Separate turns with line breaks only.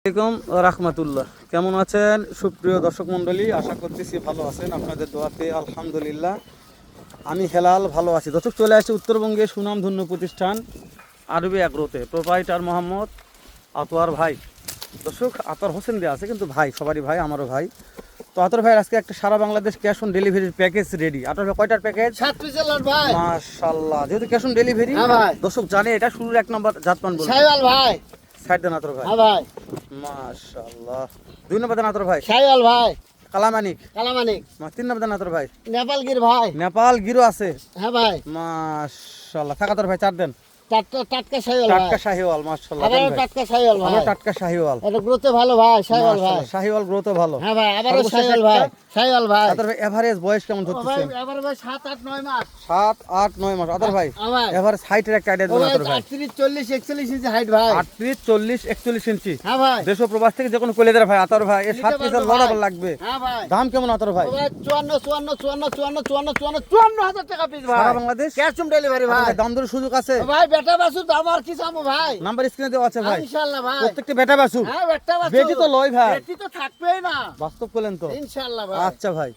আসসালামাইকুম রাহমাতুল্লাহ। কেমন আছেন সুপ্রিয় দর্শক মণ্ডলী? আশা করতেছি ভালো আছেন, আপনাদের দোয়াতে আলহামদুলিল্লাহ আমি হেলাল ভালো আছি। দর্শক, চলে আসছে উত্তরবঙ্গের সুনামধন্য প্রতিষ্ঠান আরবি অ্যাগ্রোতে প্রোপাইটার মোহাম্মদ আতোয়ার ভাই। দর্শক, আতোয়ার হোসেন দেওয়া আছে কিন্তু ভাই, সবারই ভাই, আমারও ভাই। তো আতোয়ার ভাই আজকে একটা সারা বাংলাদেশ ক্যাশ অন ডেলিভারির প্যাকেজ রেডি। আতোয়ার ভাই কয়টার প্যাকেজ?
7 পিসের লট ভাই।
মাশাআল্লাহ, যেহেতু ক্যাশ অন ডেলিভারি দর্শক জানে, এটা শুরুর এক নম্বর জাতমান বলবো।
শাইওয়াল ভাই।
সাইড দেন আতোয়ার ভাই।
হ্যাঁ ভাই।
মাশাআল্লাহ। 2 নম্বর দেন আতোয়ার ভাই।
শাইওয়াল ভাই।
কালামানিক।
কালামানিক।
3 নম্বর দেন আতোয়ার ভাই।
নেপালগির ভাই।
নেপাল গিরো আছে।
হ্যাঁ ভাই।
মাশাআল্লাহ। থাকাতর ভাই 4 দেন।
টাটকা শাইওয়াল ভাই।
টাটকা শাহিওয়াল, মাশাআল্লাহ।
আবার টাটকা শাইওয়াল ভাই।
আবার টাটকা শাহিওয়াল।
এটা গ্রোথে ভালো ভাই, শাইওয়াল ভাই।
মাশাআল্লাহ, শাহিওয়াল গ্রোথে ভালো।
হ্যাঁ ভাই, আবারও শাইওয়াল ভাই। শাইওয়াল ভাই।
আতর ভাই এভারেজ বয়স কেমন
ও ভাই,
ধরতেছেন?
এবার ভাই 7 8 9 মাস।
7 8 9 মাস। আতর ভাই
হ্যাঁ ভাই।
এভারেজ হাইটের একটা আইডিয়া
ও
দেন
ভাই,
আতর ভাই।
38 40 41 ইঞ্চি হাইট ভাই।
38 40 41 ইঞ্চি।
হ্যাঁ ভাই।
দেশ ও প্রবাস থেকে যে কোনো কোলে দেয় ভাই আতর ভাই, এই
নিতে
7 পিসের
পারবো
লড়াবার
ভাই।
লাগবে।
হ্যাঁ ভাই।
দাম কেমন আতর ভাই?
ও ভাই 54 টাকা পিস ভাই।
সারা বাংলাদেশ
ক্যাশ অন ডেলিভারি
আতর
ভাই।
ভাই, দাম দরের সুযোগ আছে?
ও ভাই, বেটা বাসু দাম আর কি চামু ভাই।
নাম্বার স্ক্রিনে দেওয়া আছে ভাই।
ইনশাআল্লাহ ভাই।
প্রত্যেকটা বেটা বাসু।
হ্যাঁ, বেটা বাসু।
বেটি তো লয় ভাই।
বেটি তো থাকবেই না।
বাস্তব বলেন তো।
ইনশাআল্লাহ ভাই।
আচ্ছা ভাই।